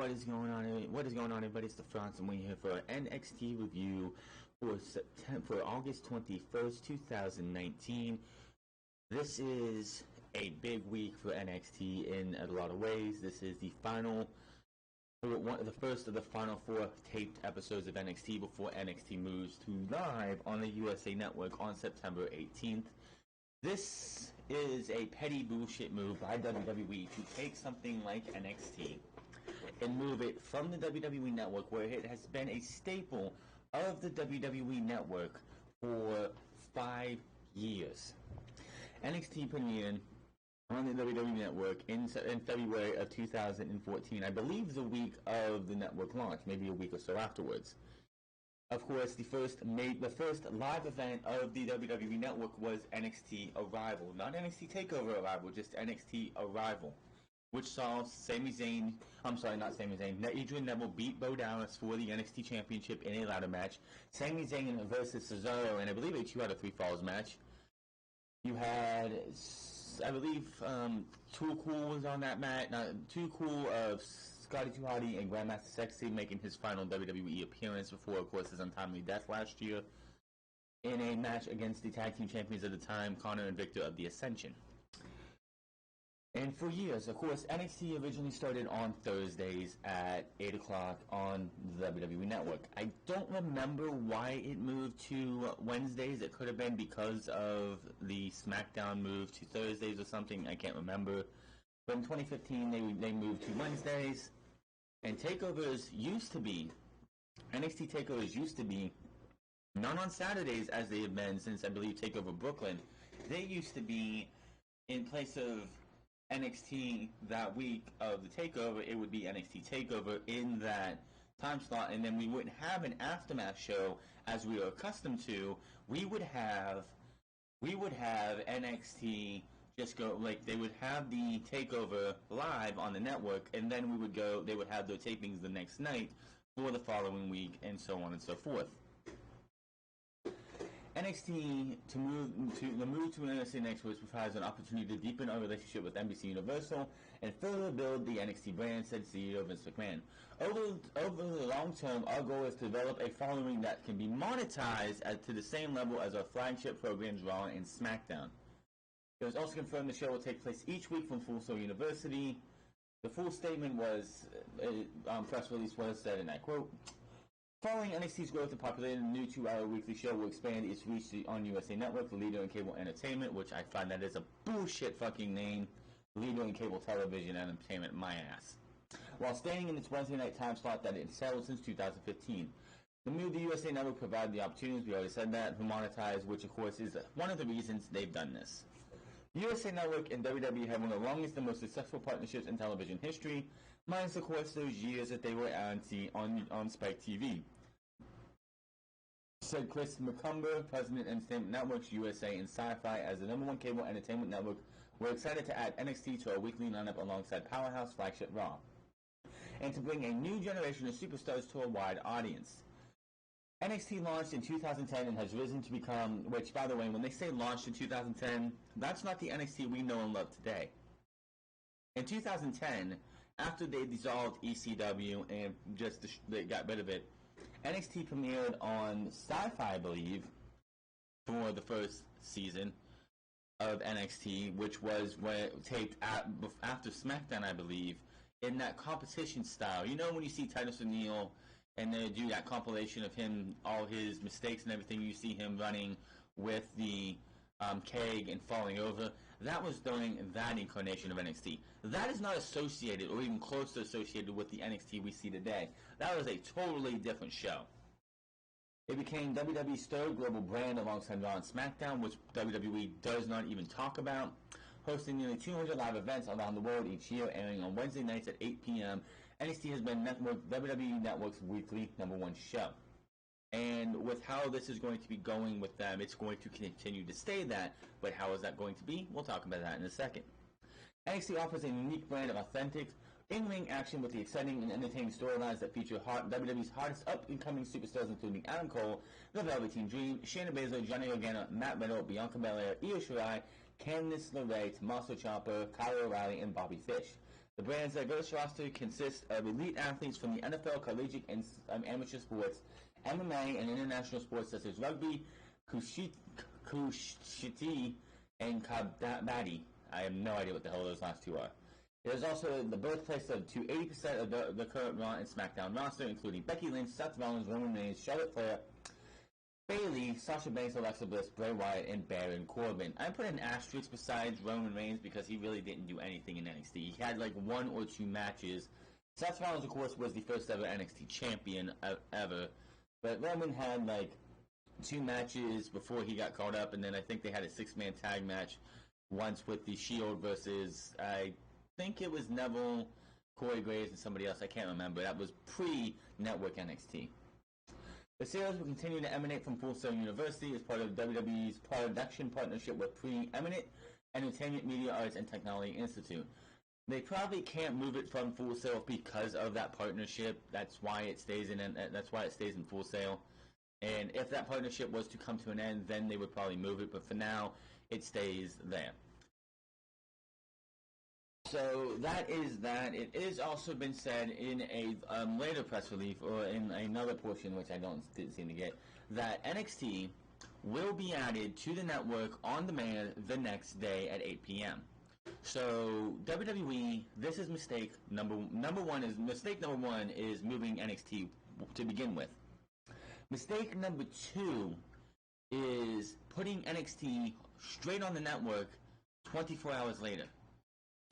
what is going on? What is going on, everybody? It's the France, and we're here for an NXT review for August 21st, 2019. This is a big week for NXT in a lot of ways. This is the first of the final 4 taped episodes of NXT before NXT moves to live on the USA Network on September 18th. This is a petty bullshit move by WWE to take something like NXT and move it from the WWE Network, where it has been a staple of the WWE Network for 5 years. NXT premiered on the WWE Network in February of 2014, I believe the week of the network launch, maybe a week or so afterwards. Of course, the first live event of the WWE Network was NXT Arrival. Not NXT TakeOver Arrival, just NXT Arrival, which saw Adrian Neville beat Bo Dallas for the NXT Championship in a ladder match. Sami Zayn versus Cesaro, and I believe a 2 out of 3 falls match. You had, I believe, Too Cool was on that match. Too Cool of Scotty 2 Hotty and Grandmaster Sexy making his final WWE appearance before, of course, his untimely death last year in a match against the tag team champions at the time, Connor and Victor of the Ascension. And for years, of course, NXT originally started on Thursdays at 8 o'clock on the WWE Network. I don't remember why it moved to Wednesdays. It could have been because of the SmackDown move to Thursdays or something. I can't remember. But in 2015, they moved to Wednesdays. And NXT takeovers used to be not on Saturdays as they have been since, I believe, TakeOver Brooklyn. They used to be, in place of NXT that week of the takeover, it would be NXT TakeOver in that time slot, and then we wouldn't have an aftermath show as we are accustomed to. We would have NXT just go, like, they would have the takeover live on the network, and then they would have their tapings the next night for the following week, and so on and so forth. The move to NXT Next provides an opportunity to deepen our relationship with NBC Universal and further build the NXT brand, said CEO Vince McMahon. Over the long term, our goal is to develop a following that can be monetized to the same level as our flagship programs Raw and SmackDown. It was also confirmed the show will take place each week from Full Sail University. The full statement press release was said, and I quote, "Following NXT's growth and popularity, the new 2-hour weekly show will expand its reach on USA Network, the leader in cable entertainment," which I find that is a bullshit fucking name. Leader in cable television entertainment, my ass. While staying in its Wednesday night time slot that it's held since 2015. The move to USA Network provided the opportunities, we already said that, to monetize, which of course is one of the reasons they've done this. USA Network and WWE have one of the longest and most successful partnerships in television history, minus of course those years that they were on Spike TV. Said Chris McCumber, president of Entertainment Networks USA and Sci-Fi, as the #1 cable entertainment network, we're excited to add NXT to our weekly lineup alongside Powerhouse flagship Raw, and to bring a new generation of superstars to a wide audience. NXT launched in 2010 and has risen to become, which, by the way, when they say launched in 2010, that's not the NXT we know and love today. In 2010, after they dissolved ECW and they got rid of it, NXT premiered on Sci-Fi, I believe, for the first season of NXT, which was taped after SmackDown, I believe, in that competition style. You know when you see Titus O'Neil and they do that compilation of him, all his mistakes and everything, you see him running with the keg and falling over. That was during that incarnation of NXT. That is not associated or even close to associated with the NXT we see today. That was a totally different show. It became WWE's third global brand alongside Raw and SmackDown, which WWE does not even talk about, hosting nearly 200 live events around the world each year, airing on Wednesday nights at 8 p.m. NXT has been WWE Network's weekly #1 show. And with how this is going to be going with them, it's going to continue to stay that, but how is that going to be? We'll talk about that in a second. NXT offers a unique brand of authentic, in-ring action with the exciting and entertaining storylines that feature WWE's hottest up-and-coming superstars, including Adam Cole, The Velveteen Dream, Shayna Baszler, Johnny Gargano, Matt Riddle, Bianca Belair, Io Shirai, Candice LeRae, Tommaso Ciampa, Kyle O'Reilly, and Bobby Fish. The brand's diverse roster consists of elite athletes from the NFL, collegiate, and amateur sports, MMA, and international sports such as rugby, kushiti, and kabaddi. I have no idea what the hell those last two are. It is also the birthplace of 80% of the current Raw and SmackDown roster, including Becky Lynch, Seth Rollins, Roman Reigns, Charlotte Flair, Bayley, Sasha Banks, Alexa Bliss, Bray Wyatt, and Baron Corbin. I put an asterisk besides Roman Reigns because he really didn't do anything in NXT. He had like 1 or 2 matches. Seth Rollins, of course, was the first ever NXT champion ever, but Roman had like 2 matches before he got called up, and then I think they had a 6-man tag match once with the Shield versus, I think it was Neville, Corey Graves, and somebody else. I can't remember. That was pre-Network NXT. The series will continue to emanate from Full Sail University as part of WWE's production partnership with Preeminent Entertainment Media Arts and Technology Institute. They probably can't move it from Full Sail because of that partnership. That's why it stays in. That's why it stays in Full Sail. And if that partnership was to come to an end, then they would probably move it. But for now, it stays there. So that is that. It is also been said in a later press release, or in another portion which I didn't seem to get, that NXT will be added to the network on demand the next day at 8 p.m. So WWE, this is mistake number one is moving NXT to begin with. Mistake number 2 is putting NXT straight on the network 24 hours later.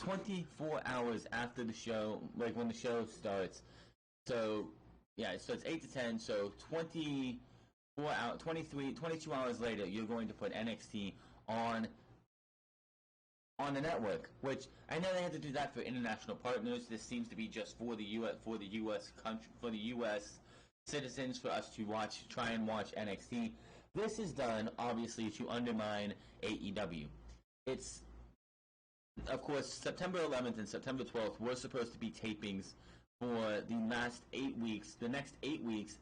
24 hours after the show, like when the show starts. So, yeah, it starts 8 to 10, so 22 hours later, you're going to put NXT on the network, which I know they had to do that for international partners. This seems to be just for the US citizens, for us to try and watch NXT. This is done, obviously, to undermine AEW. It's, of course, September 11th and September 12th were supposed to be tapings for the next 8 weeks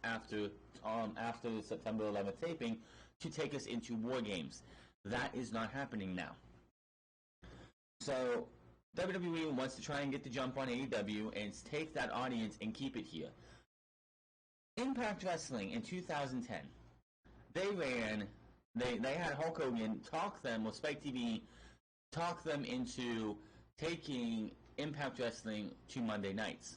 after the September 11th taping, to take us into War Games. That is not happening now. So WWE wants to try and get the jump on AEW and take that audience and keep it here. Impact Wrestling in 2010, they had Hulk Hogan talk them, or Spike TV talk them into taking Impact Wrestling to Monday nights,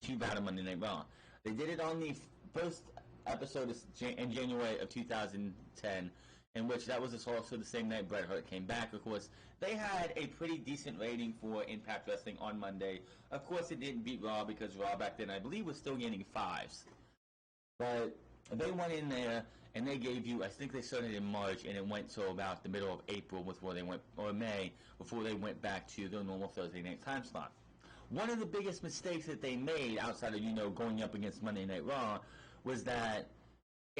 to Battle Monday Night Raw. They did it on the first episode in January of 2010, in which that was also the same night Bret Hart came back. Of course, they had a pretty decent rating for Impact Wrestling on Monday. Of course, it didn't beat Raw, because Raw back then, I believe, was still getting 5s. But they went in there, and they gave you, I think they started in March, and it went till about the middle of April before they went, or May, before they went back to their normal Thursday night time slot. One of the biggest mistakes that they made, outside of, going up against Monday Night Raw, was that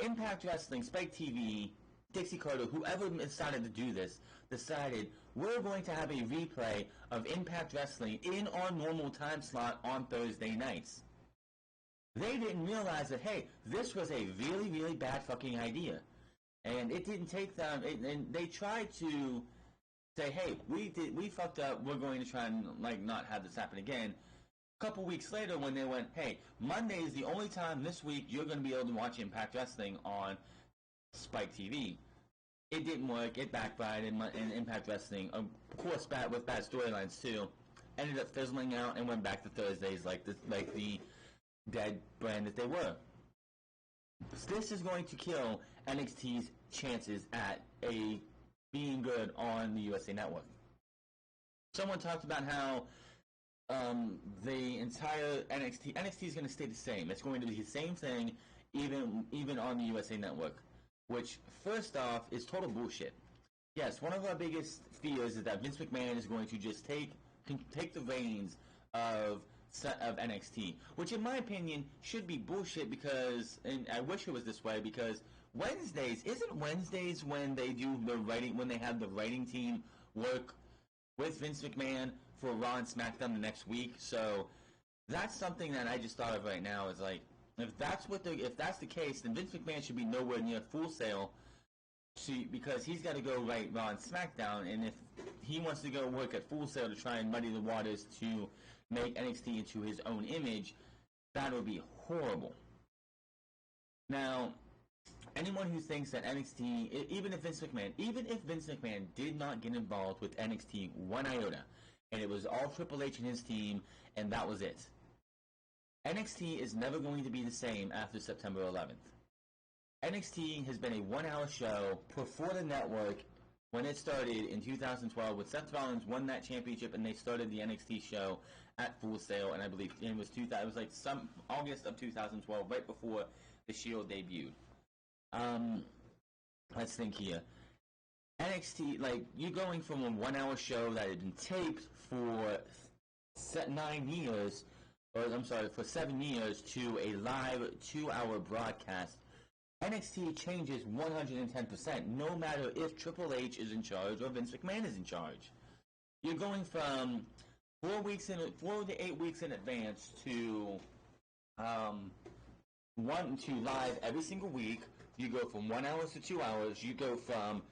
Impact Wrestling, Spike TV, Dixie Carter, whoever decided to do this, decided we're going to have a replay of Impact Wrestling in our normal time slot on Thursday nights. They didn't realize that, hey, this was a really, really bad fucking idea. And it didn't take them, and they tried to say, hey, we fucked up, we're going to try and, not have this happen again. A couple weeks later, when they went, hey, Monday is the only time this week you're going to be able to watch Impact Wrestling on Spike TV. It didn't work. It backfired, and Impact Wrestling, of course, with bad storylines too, ended up fizzling out and went back to Thursdays like the dead brand that they were. This is going to kill NXT's chances at being good on the USA Network. Someone talked about how the entire NXT is going to stay the same. It's going to be the same thing, even on the USA Network. Which, first off, is total bullshit. Yes, one of our biggest fears is that Vince McMahon is going to just take the reins of NXT, which in my opinion should be bullshit, because, and I wish it was this way, because isn't Wednesdays when they do the writing, when they have the writing team work with Vince McMahon for Raw and SmackDown the next week? So that's something that I just thought of right now, is like, if that's the case, then Vince McMahon should be nowhere near Full Sail because he's got to go write Raw and SmackDown, and if he wants to go work at Full Sail to try and muddy the waters to make NXT into his own image, that would be horrible. Now, anyone who thinks that NXT, even if Vince McMahon did not get involved with NXT one iota, and it was all Triple H and his team, and that was it, NXT is never going to be the same after September 11th. NXT has been a 1 hour show before the network when it started in 2012 when Seth Rollins won that championship and they started the NXT show at Full Sail, and I believe it was like some August of 2012, right before the Shield debuted. Let's think here. NXT, like, you're going from a 1 hour show that had been taped for 9 years, for 7 years, to a live 2 hour broadcast. NXT changes 110%, no matter if Triple H is in charge or Vince McMahon is in charge. You're going from 4 to 8 weeks in advance to live every single week. You go from 1 hour to 2 hours. You go from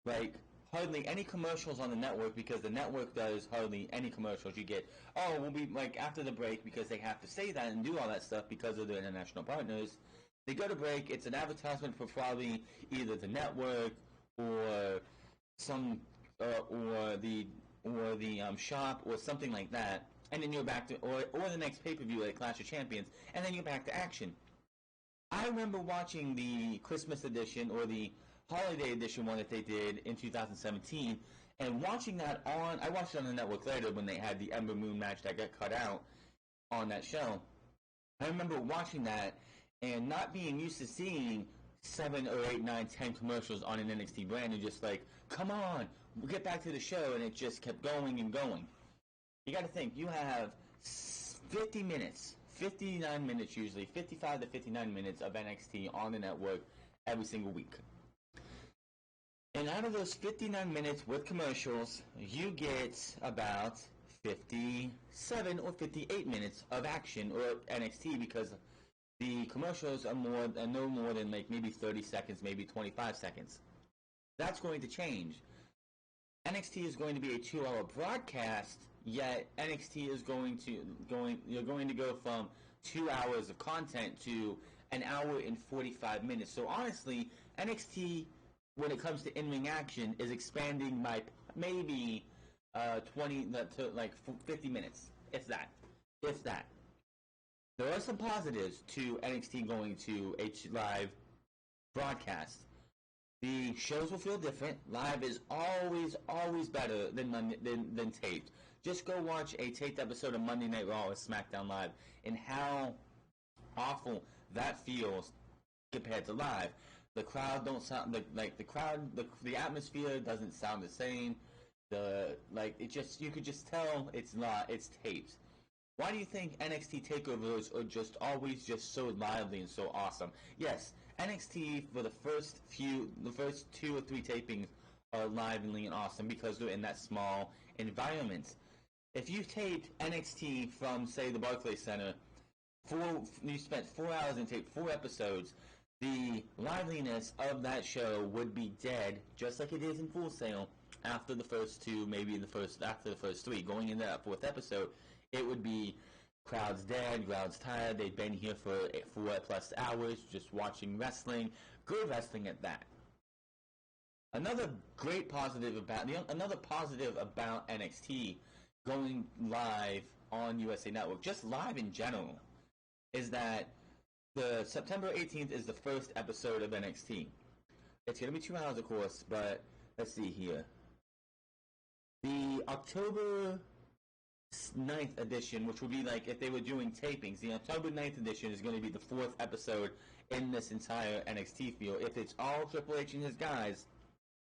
like hardly any commercials on the network, because the network does hardly any commercials. You get, we'll be like after the break, because they have to say that and do all that stuff because of their international partners. They go to break. It's an advertisement for probably either the network or some or the shop or something like that, and then you're back to or the next pay-per-view like Clash of Champions, and then you're back to action. I remember watching the Christmas edition or the holiday edition one that they did in 2017, and watching that I watched it on the network later when they had the Ember Moon match that got cut out on that show. I remember watching that and not being used to seeing 7 or 8, 9, 10 commercials on an NXT brand, and just like, come on, we'll get back to the show, and it just kept going and going. You got to think, you have 50 minutes, 59 minutes usually, 55 to 59 minutes of NXT on the network every single week. And out of those 59 minutes with commercials, you get about 57 or 58 minutes of action or NXT, because the commercials are no more than like maybe 30 seconds, maybe 25 seconds. That's going to change. NXT is going to be a 2 hour broadcast, yet NXT is you're going to go from 2 hours of content to an hour and 45 minutes. So honestly, NXT, when it comes to in-ring action, is expanding by maybe 20 to like 50 minutes, if that. There are some positives to NXT going to a live broadcast. The shows will feel different. Live is always better than taped. Just go watch a taped episode of Monday Night Raw or SmackDown Live, and how awful that feels compared to live. The crowd don't sound the atmosphere doesn't sound the same. You could just tell it's taped. Why do you think NXT takeovers are just always just so lively and so awesome? Yes, NXT for the first 2 or 3 tapings are lively and awesome because they're in that small environment. If you taped NXT from, say, the Barclays Center, you spent 4 hours and taped 4 episodes, the liveliness of that show would be dead, just like it is in Full Sail, after the first 2, after the first 3. Going into that 4th episode, it would be crowds dead, crowds tired. They've been here for 4+ hours just watching wrestling, good wrestling at that. Another positive about NXT going live on USA Network, just live in general, is that the September 18th is the first episode of NXT. It's going to be 2 hours, of course, but let's see here. The October 9th edition, which will be like if they were doing tapings, the October 9th edition is going to be the 4th episode in this entire NXT field. If it's all Triple H and his guys,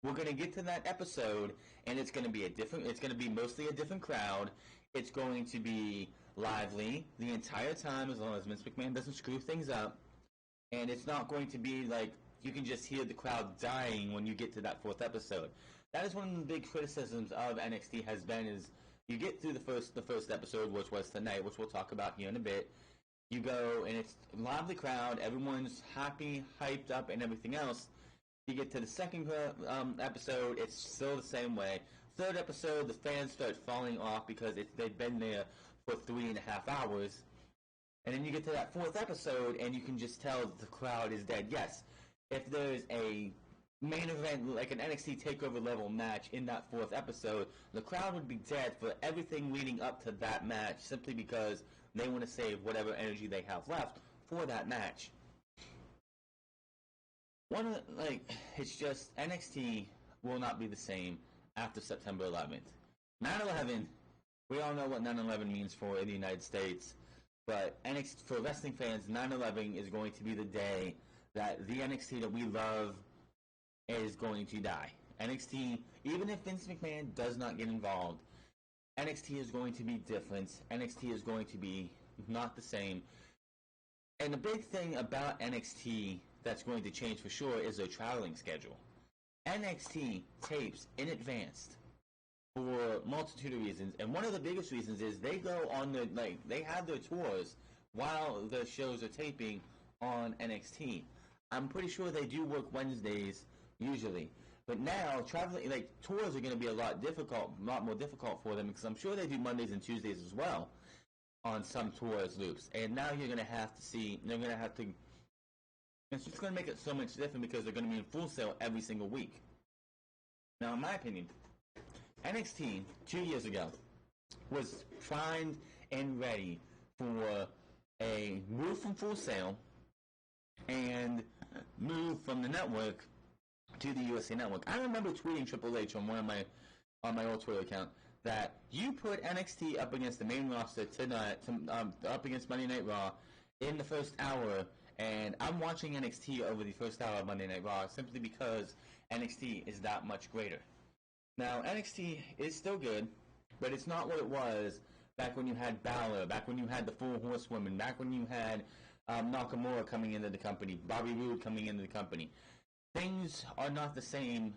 we're going to get to that episode, and it's going to be mostly a different crowd. It's going to be lively the entire time, as long as Vince McMahon doesn't screw things up. And it's not going to be like you can just hear the crowd dying when you get to that 4th episode. That is one of the big criticisms of NXT has been, is you get through the first episode, which was tonight, which we'll talk about here in a bit. You go, and it's a lively crowd. Everyone's happy, hyped up, and everything else. You get to the second episode, it's still the same way. Third episode, the fans start falling off because they've been there for 3.5 hours. And then you get to that fourth episode, and you can just tell the crowd is dead. Yes, if there's a main event, like an NXT TakeOver level match in that fourth episode, the crowd would be dead for everything leading up to that match, simply because they want to save whatever energy they have left for that match. It's just NXT will not be the same after September 11th. 9/11, we all know what 9/11 means for in the United States, but NXT, for wrestling fans, 9/11 is going to be the day that the NXT that we love is going to die. NXT, even if Vince McMahon does not get involved, NXT is going to be different. NXT is going to be not the same. And the big thing about NXT that's going to change for sure is their traveling schedule. NXT tapes in advance for a multitude of reasons, and one of the biggest reasons is they go on they have their tours while the shows are taping on NXT. I'm pretty sure they do work Wednesdays usually, but now traveling tours are going to be a lot more difficult for them, because I'm sure they do Mondays and Tuesdays as well on some tours loops. And now you're going to have to see, they're going to have to, it's just going to make it so much different because they're going to be in Full Sail every single week. Now, in my opinion, NXT 2 years ago was primed and ready for a move from Full Sail and move from the network to the USA Network. I remember tweeting Triple H on my old Twitter account that you put NXT up against the main roster tonight, up against Monday Night Raw in the first hour, and I'm watching NXT over the first hour of Monday Night Raw simply because NXT is that much greater. Now, NXT is still good, but it's not what it was back when you had Balor, back when you had the Four Horsewomen, back when you had Nakamura coming into the company, Bobby Roode coming into the company. Things are not the same.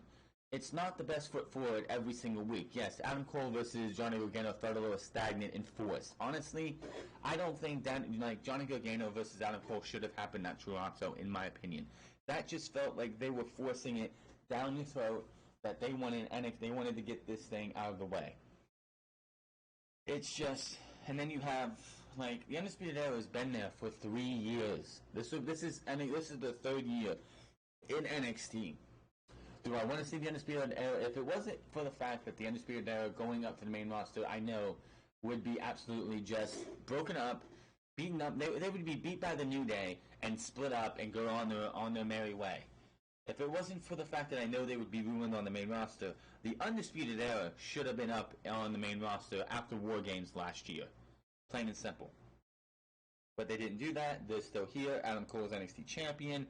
It's not the best foot forward every single week. Yes, Adam Cole versus Johnny Gargano felt a little stagnant in force. Honestly, I don't think that Johnny Gargano versus Adam Cole should have happened at Toronto, in my opinion. That just felt like they were forcing it down your throat, that they wanted to get this thing out of the way. It's just, and then you have the Undisputed Era has been there for 3 years. This is the third year in NXT. Do I want to see the Undisputed Era? If it wasn't for the fact that the Undisputed Era going up to the main roster, I know would be absolutely just broken up, beaten up. They would be beat by the New Day and split up and go on their merry way. If it wasn't for the fact that I know they would be ruined on the main roster, the Undisputed Era should have been up on the main roster after War Games last year. Plain and simple. But they didn't do that. They're still here. Adam Cole is NXT champion.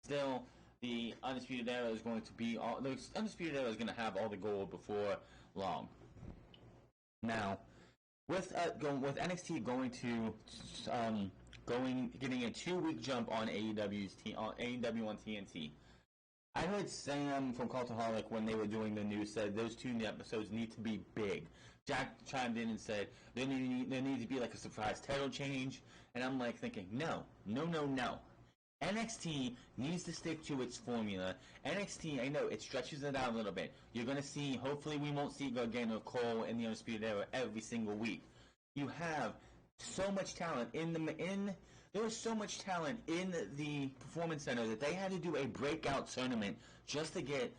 Still, the Undisputed Era is going to be the Undisputed Era is going to have all the gold before long. Now, with NXT getting a 2-week jump on AEW on TNT. I heard Sam from Cultaholic, when they were doing the news, said those 2 episodes need to be big. Jack chimed in and said there needs to be a surprise title change, and I'm thinking, no. NXT needs to stick to its formula. NXT, I know, it stretches it out a little bit. You're going to see, hopefully we won't see Gargano, Cole, in the Undisputed Era every single week. You have so much talent there was so much talent in the Performance Center that they had to do a breakout tournament just to get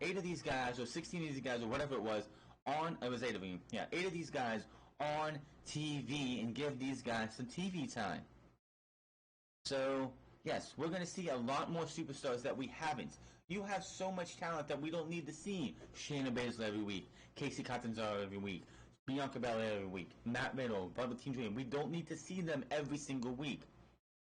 8 of these guys, or 16 of these guys, or whatever it was, it was 8 of them. Yeah, 8 of these guys on TV and give these guys some TV time. So, yes, we're going to see a lot more superstars that we haven't. You have so much talent that we don't need to see Shayna Baszler every week, Kacy Catanzaro every week, Bianca Belair every week, Matt Riddle, Velveteen Dream. We don't need to see them every single week.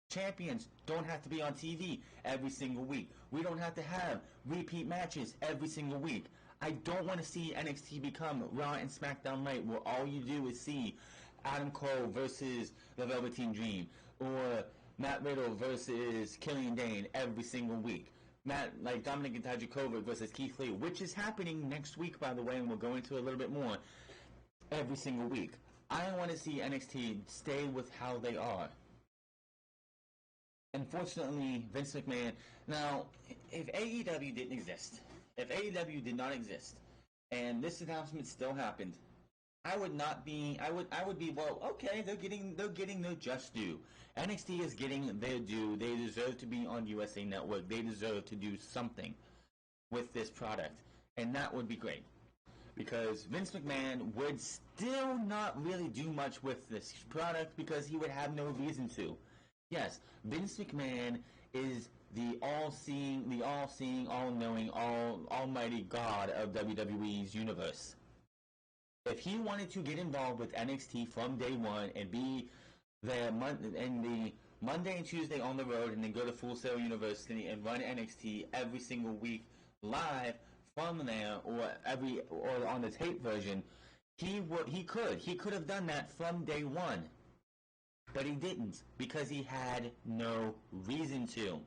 Champions don't have to be on TV every single week. We don't have to have repeat matches every single week. I don't want to see NXT become Raw and SmackDown Light, where all you do is see Adam Cole versus the Velveteen Dream, or Matt Riddle versus Killian Dain every single week. Dominic Dijakovic versus Keith Lee, which is happening next week, by the way, and we'll go into a little bit more, every single week. I want to see NXT stay with how they are. Unfortunately, Vince McMahon. Now, if AEW didn't exist, if AEW did not exist, and this announcement still happened, I would not be. I would be. Well, okay, they're getting their just due. NXT is getting their due. They deserve to be on USA Network. They deserve to do something with this product, and that would be great. Because Vince McMahon would still not really do much with this product because he would have no reason to. Yes, Vince McMahon is the all-seeing, all-knowing, almighty God of WWE's universe. If he wanted to get involved with NXT from day one and be there in the Monday and Tuesday on the road and then go to Full Sail University and run NXT every single week live from there or on the tape version, he could have done that from day one, but he didn't because he had no reason to.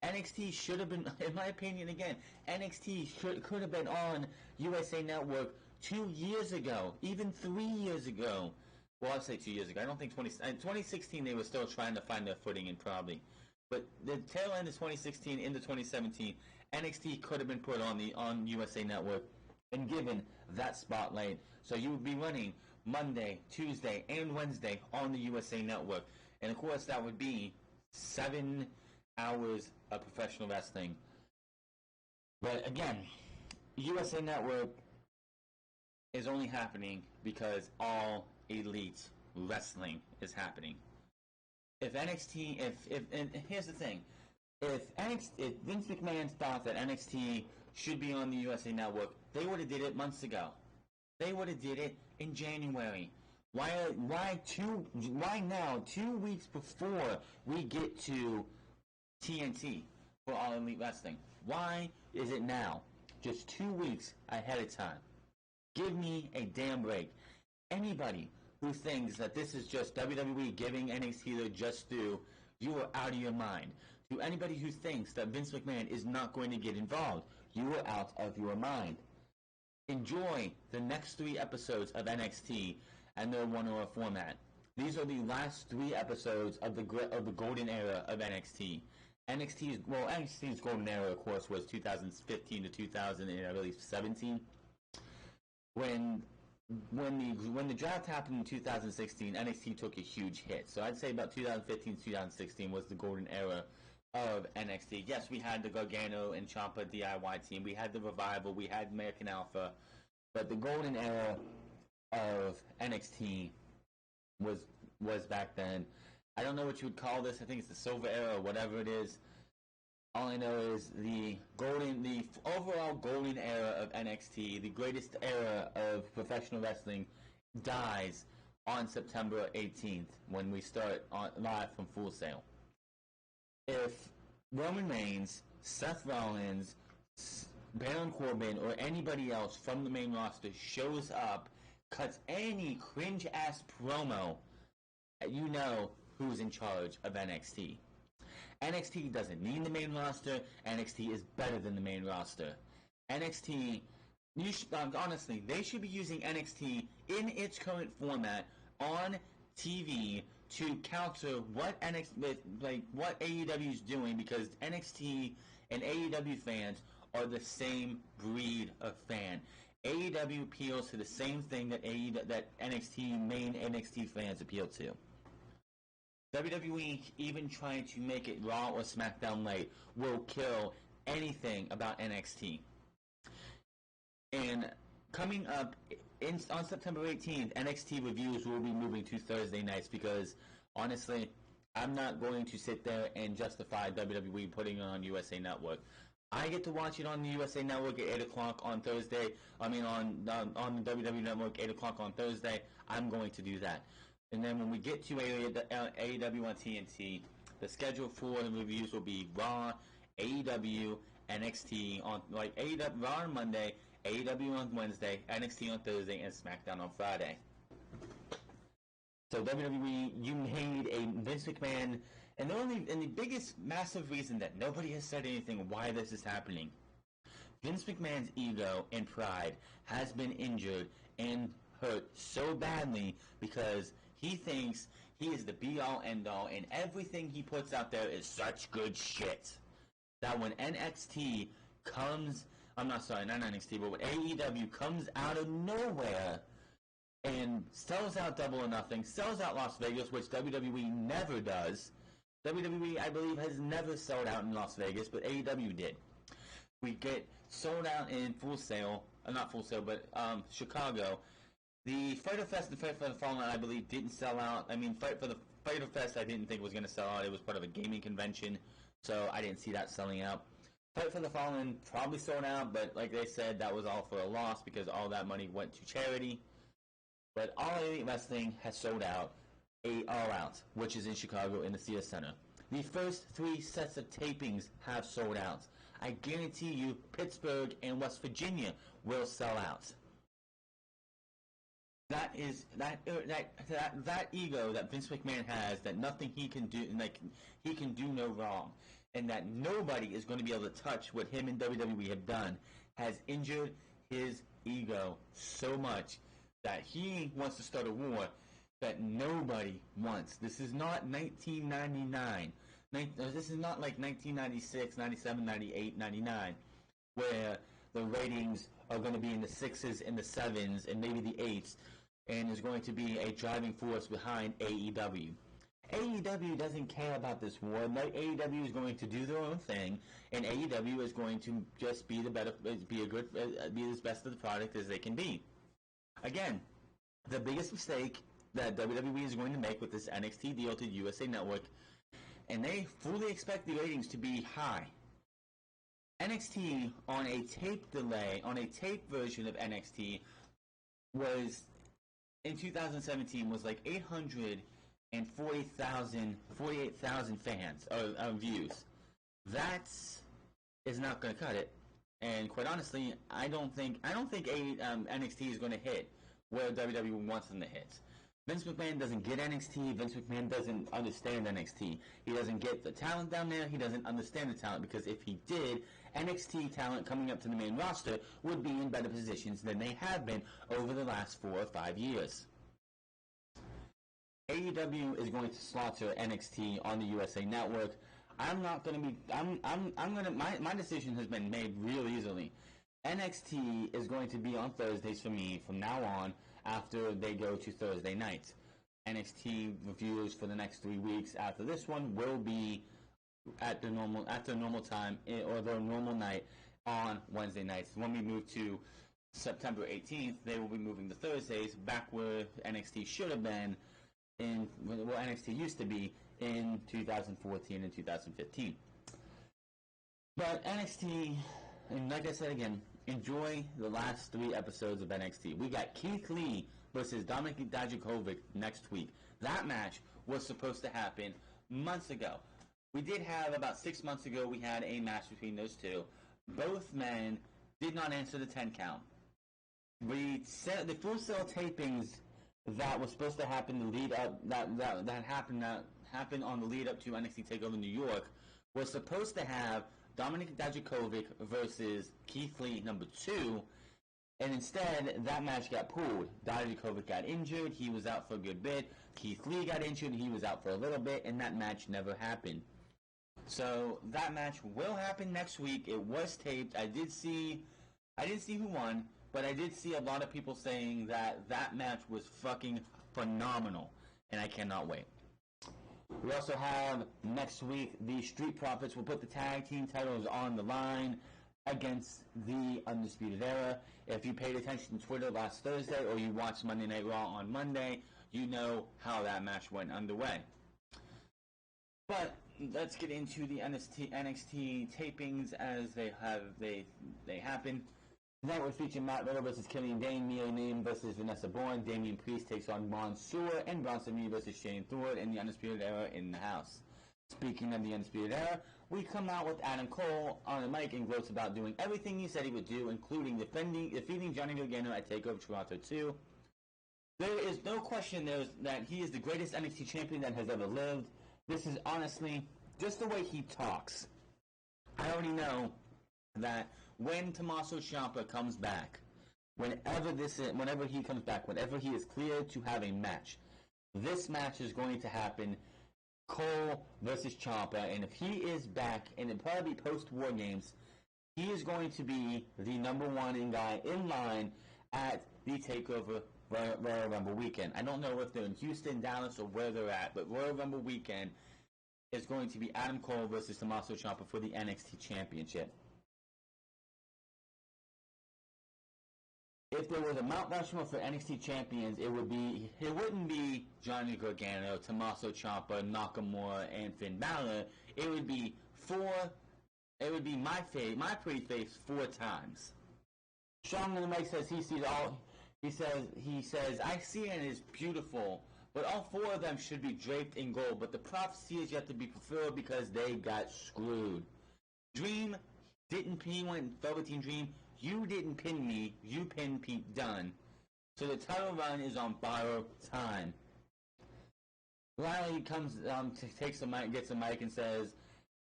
NXT should have been, in my opinion, again, NXT could have been on USA Network 2 years ago, even 3 years ago. Well, I'd say 2 years ago. I don't think 2016 they were still trying to find their footing and probably. But the tail end of 2016 into 2017, NXT could have been put on USA Network and given that spotlight. So you would be running Monday, Tuesday, and Wednesday on the USA Network. And of course that would be 7 hours of professional wrestling. But again, USA Network is only happening because all elite wrestling is happening. If NXT, and here's the thing, if Vince McMahon thought that NXT should be on the USA Network, they would have did it months ago. They would have did it in January. Why now, 2 weeks before we get to TNT for All Elite Wrestling? Why is it now? Just 2 weeks ahead of time. Give me a damn break. Anybody who thinks that this is just WWE giving NXT their just due, you are out of your mind. To anybody who thinks that Vince McMahon is not going to get involved, you are out of your mind. Enjoy the next 3 episodes of NXT and their 1 hour format. These are the last 3 episodes of the golden era of NXT. NXT's golden era, of course, was 2015 to 2017. When the draft happened in 2016, NXT took a huge hit. So I'd say about 2015 to 2016 was the golden era of NXT. Yes, we had the Gargano and Ciampa DIY team. We had the Revival. We had American Alpha. But the golden era of NXT was back then. I don't know what you would call this. I think it's the silver era or whatever it is. All I know is the overall golden era of NXT, the greatest era of professional wrestling, dies on September 18th when we start live from Full Sail. If Roman Reigns, Seth Rollins, Baron Corbin, or anybody else from the main roster shows up, cuts any cringe-ass promo, you know who's in charge of NXT. NXT doesn't need the main roster. NXT is better than the main roster. NXT, honestly, they should be using NXT in its current format on TV to counter what what AEW is doing, because NXT and AEW fans are the same breed of fan. AEW appeals to the same thing that main NXT fans appeal to. WWE, even trying to make it Raw or SmackDown light, will kill anything about NXT. And coming up on September 18th, NXT reviews will be moving to Thursday nights because, honestly, I'm not going to sit there and justify WWE putting it on USA Network. I get to watch it on the USA Network at 8 o'clock on Thursday. On the WWE Network, 8 o'clock on Thursday. I'm going to do that. And then when we get to AEW on TNT, the schedule for the reviews will be Raw, AEW, NXT on AEW Raw on Monday, AEW on Wednesday, NXT on Thursday, and SmackDown on Friday. So WWE, you made a Vince McMahon, and the biggest massive reason that nobody has said anything why this is happening. Vince McMahon's ego and pride has been injured and hurt so badly because he thinks He is the be-all, end-all, and everything he puts out there is such good shit that when NXT comes, I'm not sorry, not NXT, but when AEW comes out of nowhere and sells out Double or Nothing, sells out Las Vegas, which WWE never does. WWE, I believe, has never sold out in Las Vegas, but AEW did. We get sold out in Full Sail, not Full Sail, but Chicago. The Fighter Fest and Fight for the Fallen, I believe, didn't sell out. I mean, Fighter Fest, I didn't think was going to sell out. It was part of a gaming convention, so I didn't see that selling out. Fight for the Fallen probably sold out, but like they said, that was all for a loss because all that money went to charity. But All Elite Wrestling has sold out All Out, which is in Chicago in the Theater Center. The first 3 sets of tapings have sold out. I guarantee you Pittsburgh and West Virginia will sell out. That is that ego that Vince McMahon has, that nothing he can do, like he can do no wrong, and that nobody is going to be able to touch what him and WWE have done, has injured his ego so much that he wants to start a war that nobody wants. This is not 1999. This is not like 1996, 97, 98, 99, where the ratings are going to be in the 6s and the 7s and maybe the 8s, and is going to be a driving force behind AEW. AEW doesn't care about this war. AEW is going to do their own thing, and AEW is going to just be the better, be as best of the product as they can be. Again, the biggest mistake that WWE is going to make with this NXT deal to USA Network, and they fully expect the ratings to be high. NXT on a tape delay, on a tape version of NXT, was in 2017 was like 48,000 fans views. That is not going to cut it. And quite honestly, I don't think NXT is going to hit where WWE wants them to hit. Vince McMahon doesn't get NXT. Vince McMahon doesn't understand NXT. He doesn't get the talent down there. He doesn't understand the talent, because if he did, NXT talent coming up to the main roster would be in better positions than they have been over the last 4 or 5 years. AEW is going to slaughter NXT on the USA Network. I'm not going to be. My decision has been made real easily. NXT is going to be on Thursdays for me from now on, after they go to Thursday nights. NXT reviews for the next 3 weeks after this one will be at the normal time or the normal night on Wednesday nights. When we move to September 18th, they will be moving to Thursdays, back where NXT should have been NXT used to be in 2014 and 2015. But NXT, and like I said again, enjoy the last 3 episodes of NXT. We got Keith Lee versus Dominik Dijakovic next week. That match was supposed to happen months ago. We did have, about 6 months ago, we had a match between those two. Both men did not answer the 10 count. We set the Full Sail tapings that was supposed to happen to lead up, that happened on the lead up to NXT TakeOver New York, was supposed to have Dominik Dijakovic versus Keith Lee number 2, and instead that match got pulled. Dijakovic got injured, he was out for a good bit. Keith Lee got injured, he was out for a little bit, and that match never happened. So that match will happen next week. It was taped. I didn't see who won, but I did see a lot of people saying that that match was fucking phenomenal, and I cannot wait. We also have next week the Street Profits will put the tag team titles on the line against the Undisputed Era. If you paid attention to Twitter last Thursday or you watched Monday Night Raw on Monday, you know how that match went underway. But let's get into the NXT tapings as they happen. Tonight we're featuring Matt Riddle versus Killian Dain, Mia Yim versus Vanessa Bourne, Damian Priest takes on Mansoor, and Bronson Reed versus Shane Thorne in the Undisputed Era in the house. Speaking of the Undisputed Era, we come out with Adam Cole on the mic and gloats about doing everything he said he would do, including defeating Johnny Gargano at TakeOver Toronto 2. There is no question that he is the greatest NXT champion that has ever lived. This is honestly just the way he talks. I already know that when Tommaso Ciampa comes back, whenever he comes back, whenever he is cleared to have a match, this match is going to happen. Cole versus Ciampa, and if he is back, and it probably post-War Games, he is going to be the number one guy in line at the TakeOver Royal Rumble weekend. I don't know if they're in Houston, Dallas, or where they're at, but Royal Rumble weekend is going to be Adam Cole versus Tommaso Ciampa for the NXT Championship. If there was a Mount Rushmore for NXT champions, it wouldn't be Johnny Gargano, Tommaso Ciampa, Nakamura, and Finn Balor. It would be my pretty face 4 times. Strong on the mic says he sees all. He says I see it as beautiful, but all 4 of them should be draped in gold. But the prophecy is yet to be fulfilled because they got screwed. Dream didn't pin Velveteen Dream. You didn't pin me. You pinned Pete Dunne. So the title run is on borrowed time. Riley comes, takes the mic, gets the mic, and says,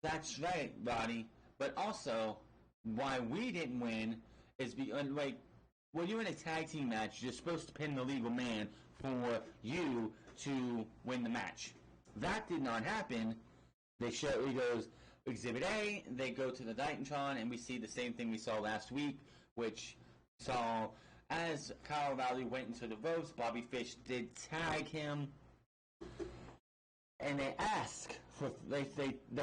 "That's right, Roddy. But also, why we didn't win is when you're in a tag team match, you're supposed to pin the legal man for you to win the match. That did not happen." He goes, Exhibit A, they go to the Titantron, and we see the same thing we saw last week, which saw as Kyle O'Reilly went into the ropes, Bobby Fish did tag him, and they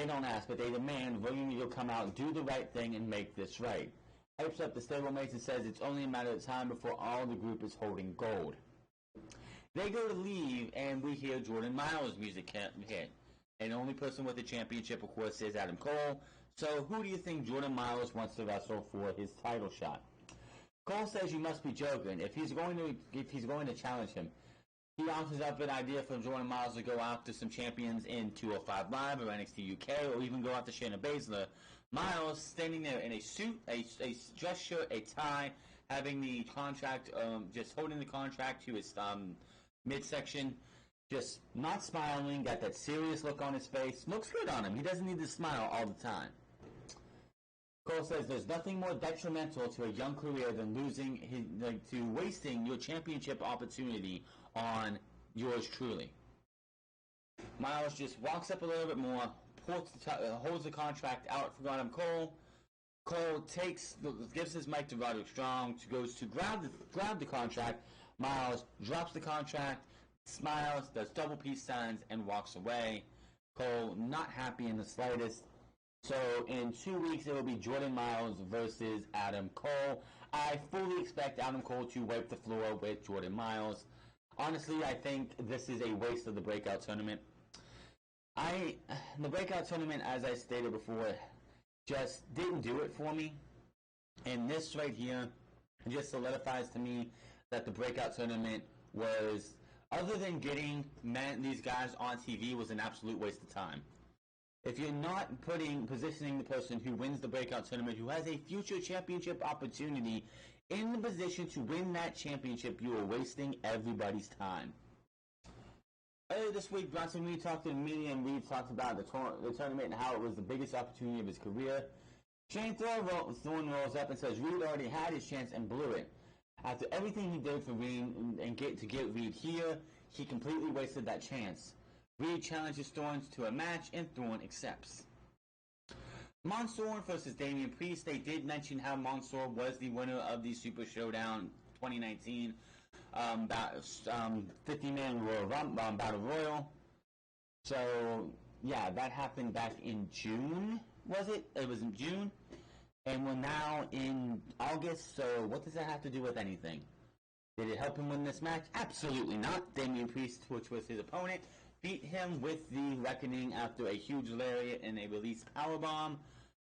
don't ask, but they demand William Regal come out and do the right thing and make this right. Hypes up the stablemates and says it's only a matter of time before all the group is holding gold. They go to leave, and we hear Jordan Miles' music hit. And the only person with the championship, of course, is Adam Cole. So who do you think Jordan Miles wants to wrestle for his title shot? Cole says you must be joking. If he's going to challenge him, he offers up an idea for Jordan Miles to go after some champions in 205 Live or NXT UK, or even go after Shayna Baszler. Miles standing there in a suit, a dress shirt, a tie, having the contract, just holding the contract to his midsection. Just not smiling, got that serious look on his face. Looks good on him. He doesn't need to smile all the time. Cole says there's nothing more detrimental to a young career than wasting your championship opportunity on yours truly. Miles just walks up a little bit more, holds the contract out for Adam Cole. Cole gives his mic to Roderick Strong, goes to grab the contract. Miles drops the contract, smiles, does double peace signs, and walks away. Cole not happy in the slightest. So in 2 weeks it will be Jordan Miles versus Adam Cole. I fully expect Adam Cole to wipe the floor with Jordan Miles. Honestly, I think this is a waste of the breakout tournament. The breakout tournament, as I stated before, just didn't do it for me. And this right here just solidifies to me that the breakout tournament was, other than getting these guys on TV, was an absolute waste of time. If you're not positioning the person who wins the breakout tournament, who has a future championship opportunity, in the position to win that championship, you are wasting everybody's time. Earlier this week, Bronson Reed talked to the media, and Reed talked about the tournament and how it was the biggest opportunity of his career. Shane Thorne rolls up and says Reed already had his chance and blew it. After everything he did for Reed and to get Reed here, he completely wasted that chance. Reed challenges Thorne to a match, and Thorne accepts. Mansoor versus Damian Priest. They did mention how Mansoor was the winner of the Super Showdown 2019 50-man Battle Royal. So, yeah, that happened back in June, was it? It was in June. And we're now in August, so what does that have to do with anything? Did it help him win this match? Absolutely not. Damian Priest, which was his opponent, beat him with the Reckoning after a huge lariat and a release powerbomb.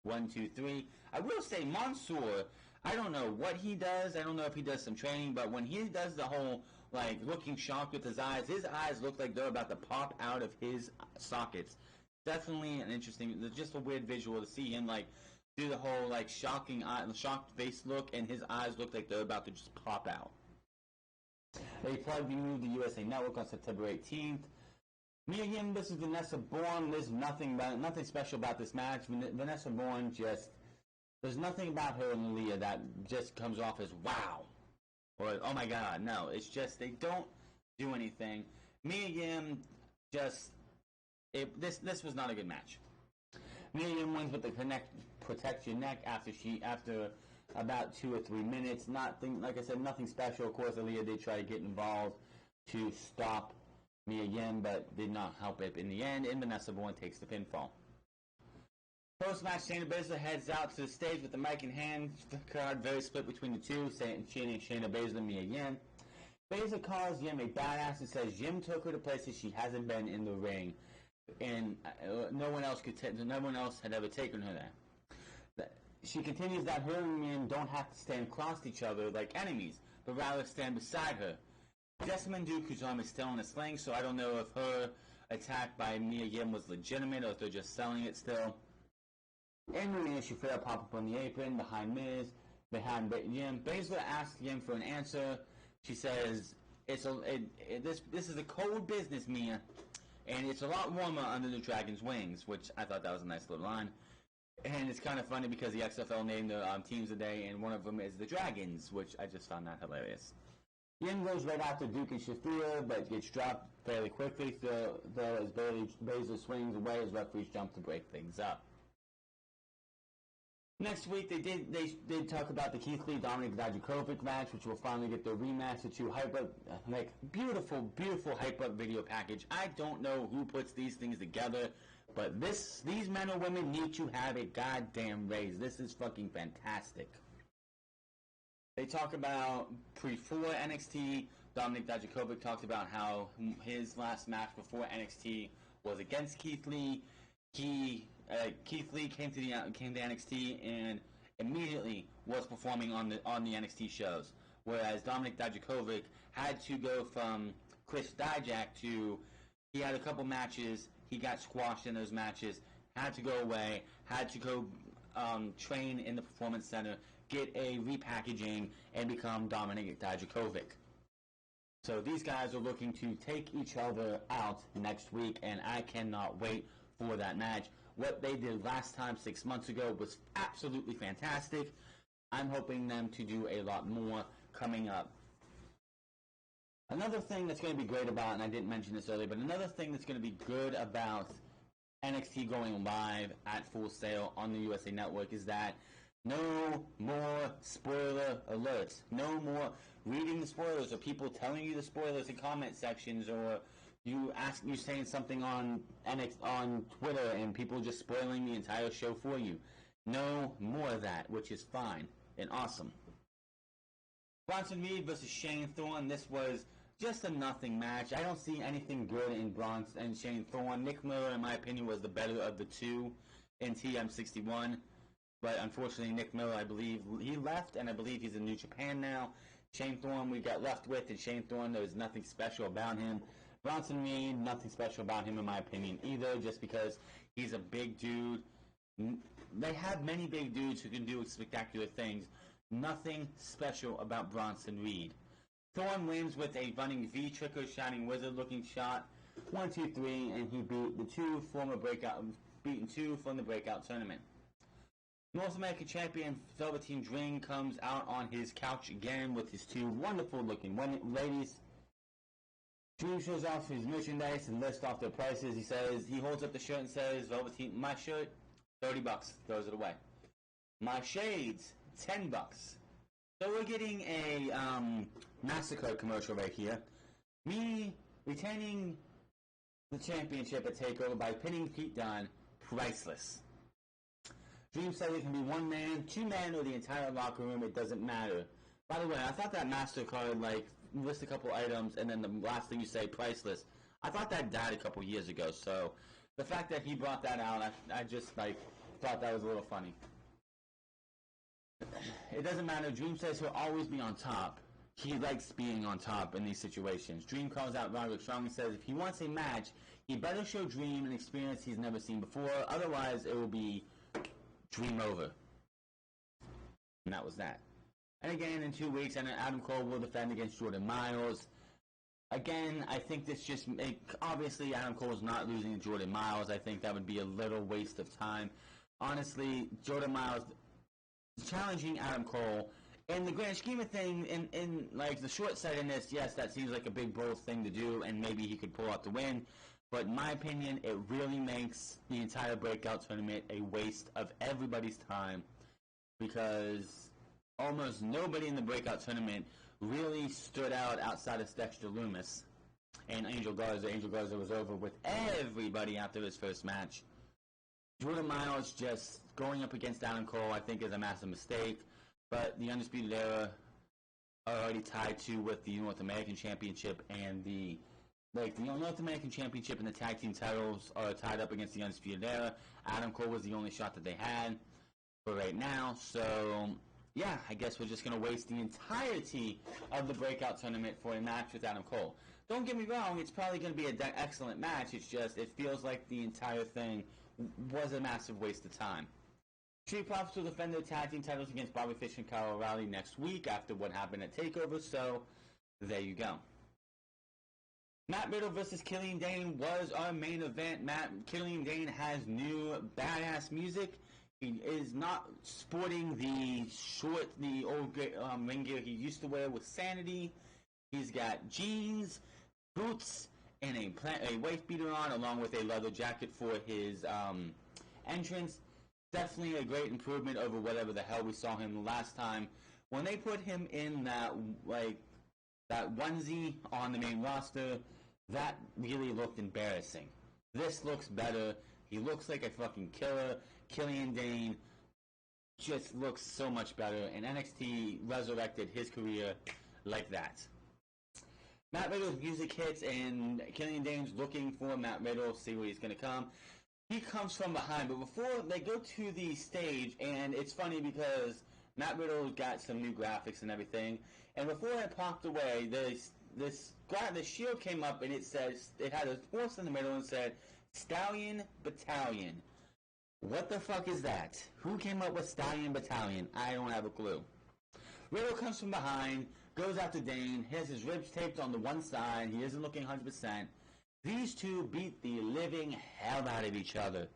1, 2, 3. I will say Mansoor, I don't know what he does. I don't know if he does some training, but when he does the whole, looking shocked with his eyes look like they're about to pop out of his sockets. Definitely an interesting, just a weird visual to see him, do the whole, shocked face look, and his eyes look like they're about to just pop out. They plugged moved the USA Network on September 18th. Mia Yim versus Vanessa Bourne. There's nothing special about this match. Vanessa Bourne there's nothing about her and Leah that just comes off as wow or oh my god. No, it's just they don't do anything. Mia Yim this was not a good match. Mia Yim wins with the protect your neck after about 2 or 3 minutes. Like I said, nothing special. Of course, Aaliyah did try to get involved to stop Mia Yim, but did not help it in the end, and Vanessa Bourne takes the pinfall. Post-match, Shayna Baszler heads out to the stage with the mic in hand. The crowd very split between the two, saying Shayna Baszler and Mia Yim. Baszler calls Yim a badass and says Yim took her to places she hasn't been in the ring, and no one else had ever taken her there. She continues that her and Yim don't have to stand across each other like enemies, but rather stand beside her. Jessamine Duke, whose arm is still in a sling, so I don't know if her attack by Mia Yim was legitimate or if they're just selling it still. In the ring, she failed pop up on the apron behind behind Yim. Baszler asks Yim for an answer. She says, this is a cold business, Mia, and it's a lot warmer under the dragon's wings," which I thought that was a nice little line. And it's kind of funny because the XFL named their teams today, and one of them is the Dragons, which I just found that hilarious. Yim goes right after Duke and Shafir, but gets dropped fairly quickly, though as Baszler swings away as referees jump to break things up. Next week, they did talk about the Keith Lee Dominic Dijakovic match, which will finally get their rematch. The two beautiful hype-up video package. I don't know who puts these things together, but these men or women need to have a goddamn raise. This is fucking fantastic. They talk about before NXT. Dominic Dijakovic talked about how his last match before NXT was against Keith Lee. Keith Lee came to NXT and immediately was performing on the NXT shows, whereas Dominic Dijakovic had to go from Chris Dijak to he had a couple matches, he got squashed in those matches, had to go away, had to go train in the Performance Center, get a repackaging, and become Dominic Dijakovic. So these guys are looking to take each other out next week, and I cannot wait for that match. What they did last time 6 months ago was absolutely fantastic. I'm hoping them to do a lot more coming up. Another thing that's going to be great about, and I didn't mention this earlier, but another thing that's going to be good about NXT going live at Full Sail on the USA Network is that no more spoiler alerts. No more reading the spoilers or people telling you the spoilers in comment sections, or you saying something on Twitter and people just spoiling the entire show for you. No more of that, which is fine and awesome. Bronson Reed versus Shane Thorne. This was just a nothing match. I don't see anything good in Bronson and Shane Thorne. Nick Miller, in my opinion, was the better of the two in TM61. But unfortunately, Nick Miller, I believe, he left, and I believe he's in New Japan now. Shane Thorne, we got left with, and Shane Thorne, there was nothing special about him. Bronson Reed, nothing special about him in my opinion either, just because he's a big dude. They have many big dudes who can do spectacular things. Nothing special about Bronson Reed. Thorne wins with a running V-trigger, Shining Wizard looking shot. 1, 2, 3, and he beat two from the breakout tournament. North American champion Velveteen Dream comes out on his couch again with his two wonderful looking ladies. Dream shows off his merchandise and lists off their prices. He holds up the shirt and says, Velveteen, my shirt, $30, throws it away. My shades, $10. So we're getting a MasterCard commercial right here. Me retaining the championship at TakeOver by pinning Pete Dunne, priceless. Dream says it can be one man, two men, or the entire locker room, it doesn't matter. By the way, I thought that MasterCard, list a couple items, and then the last thing you say, priceless. I thought that died a couple years ago, so the fact that he brought that out, I just, thought that was a little funny. It doesn't matter. Dream says he'll always be on top. He likes being on top in these situations. Dream calls out Roderick Strong and says if he wants a match, he better show Dream an experience he's never seen before, otherwise it will be Dream over. And that was that. And again, in 2 weeks, Adam Cole will defend against Jordan Miles. Again, I think this just obviously Adam Cole's not losing to Jordan Miles. I think that would be a little waste of time. Honestly, Jordan Miles challenging Adam Cole in the grand scheme of things, in like the short-sightedness, yes, that seems like a big bold thing to do, and maybe he could pull out the win. But in my opinion, it really makes the entire breakout tournament a waste of everybody's time, because almost nobody in the breakout tournament really stood out outside of Dexter Lumis and Angel Garza. Angel Garza was over with everybody after his first match. Jordan Miles just going up against Adam Cole, I think, is a massive mistake. But the Undisputed Era are already tied to with the North American Championship, and the North American Championship and the tag team titles are tied up against the Undisputed Era. Adam Cole was the only shot that they had for right now. So, yeah, I guess we're just going to waste the entirety of the breakout tournament for a match with Adam Cole. Don't get me wrong, it's probably going to be an excellent match. It's just, it feels like the entire thing was a massive waste of time. Street Profits will defend their tag team titles against Bobby Fish and Kyle O'Reilly next week after what happened at TakeOver, so there you go. Matt Riddle versus Killian Dain was our main event. Killian Dain has new badass music. He is not sporting the old ring gear he used to wear with Sanity. He's got jeans, boots, and a wife beater on, along with a leather jacket for his entrance. Definitely a great improvement over whatever the hell we saw him last time. When they put him in that onesie on the main roster, that really looked embarrassing. This looks better. He looks like a fucking killer. Killian Dain just looks so much better, and NXT resurrected his career like that. Matt Riddle's music hits, and Killian Dain's looking for Matt Riddle, see where he's going to come. He comes from behind, but before they go to the stage, and it's funny because Matt Riddle got some new graphics and everything, and before it popped away, the shield came up, and it had a horse in the middle and said, Stallion Battalion. What the fuck is that? Who came up with Stallion Battalion? I don't have a clue. Riddle comes from behind, goes after Dain, has his ribs taped on the one side, he isn't looking 100%. These two beat the living hell out of each other.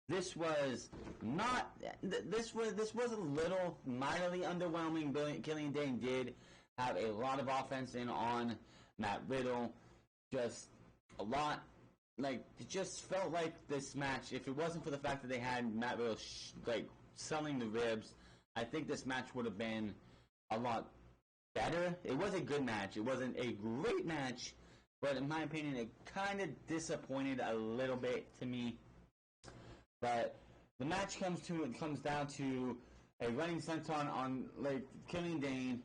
This was a little minorly underwhelming. Killian Dain did have a lot of offense in on Matt Riddle. Just a lot. Like, it just felt like this match, if it wasn't for the fact that they had Matt Riddle selling the ribs, I think this match would have been a lot better. It was a good match. It wasn't a great match, but in my opinion, it kind of disappointed a little bit to me. But the match comes down to a running senton on Killian Dain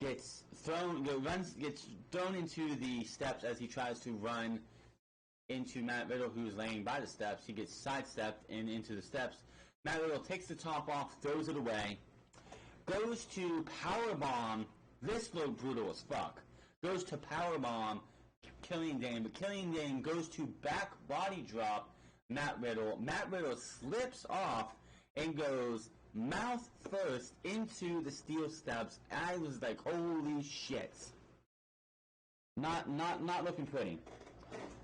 gets thrown into the steps as he tries to run into Matt Riddle, who's laying by the steps. He gets sidestepped and into the steps. Matt Riddle takes the top off, throws it away, goes to powerbomb. This looked brutal as fuck. Goes to powerbomb Killian Dain, but Killian Dain goes to back body drop Matt Riddle. Matt Riddle slips off and goes mouth first into the steel steps. I was like, holy shit. Not looking pretty.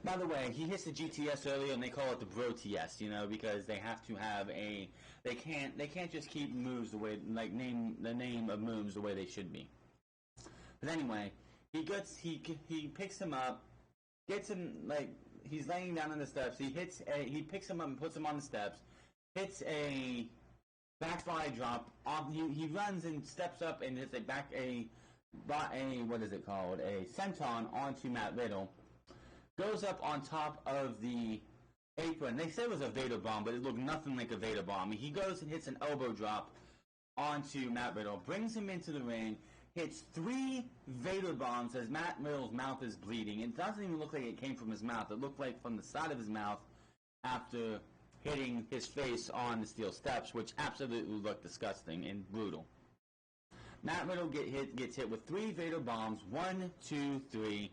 By the way, he hits the GTS earlier, and they call it the Bro TS, because they have to have they can't just keep moves the way, name the name of moves the way they should be. But anyway, he picks him up, gets him, he's laying down on the steps. He picks him up and puts him on the steps, hits a back body drop. He runs and steps up and hits a senton onto Matt Riddle. Goes up on top of the apron. They said it was a Vader bomb, but it looked nothing like a Vader bomb. He goes and hits an elbow drop onto Matt Riddle, brings him into the ring, hits 3 Vader bombs as Matt Riddle's mouth is bleeding. It doesn't even look like it came from his mouth. It looked like from the side of his mouth after hitting his face on the steel steps, which absolutely looked disgusting and brutal. Matt Riddle gets hit with 3 Vader bombs, 1, 2, 3,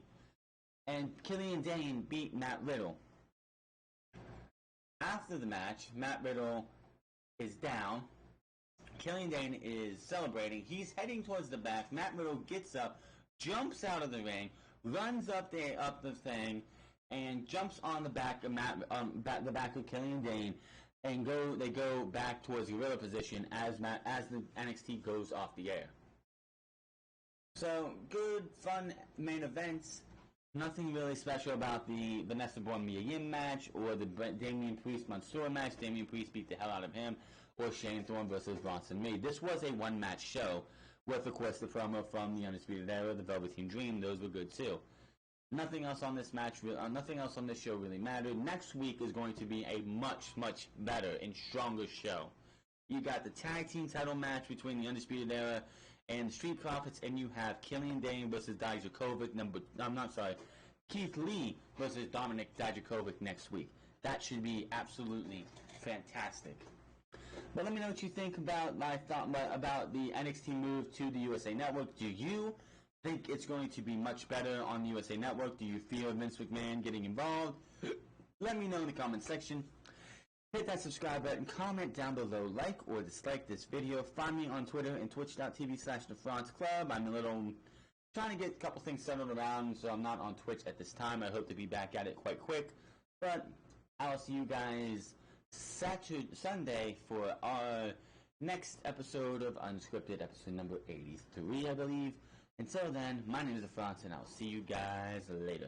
and Killian Dain beat Matt Riddle. After the match, Matt Riddle is down. Killian Dain is celebrating. He's heading towards the back. Matt Riddle gets up, jumps out of the ring, runs up the thing, and jumps on the back of the back of Killian Dain. and they go back towards gorilla position as the NXT goes off the air. So good, fun main events. Nothing really special about the Vanessa Born Mia Yim match or the Damian Priest Mansoor match. Damian Priest beat the hell out of him, or Shane Thorne versus Bronson Reed. This was a one-match show with, of course, the promo from the Undisputed Era, the Velveteen Dream. Those were good too. Nothing else on this match, nothing else on this show really mattered. Next week is going to be a much, much better and stronger show. You got the tag team title match between the Undisputed Era and the Street Profits, and you have Killian Dain versus Dijakovic. Keith Lee versus Dominic Dijakovic next week. That should be absolutely fantastic. But let me know what you think about my thought about the NXT move to the USA Network. Do you think it's going to be much better on the USA Network? Do you feel Vince McMahon getting involved? Let me know in the comment section. Hit that subscribe button, comment down below, like or dislike this video. Find me on Twitter and twitch.tv/TheFranceClub. I'm trying to get a couple things settled around, so I'm not on Twitch at this time. I hope to be back at it quite quick. But I'll see you guys Sunday for our next episode of Unscripted, episode number 83, I believe. Until then, my name is The France, and I'll see you guys later.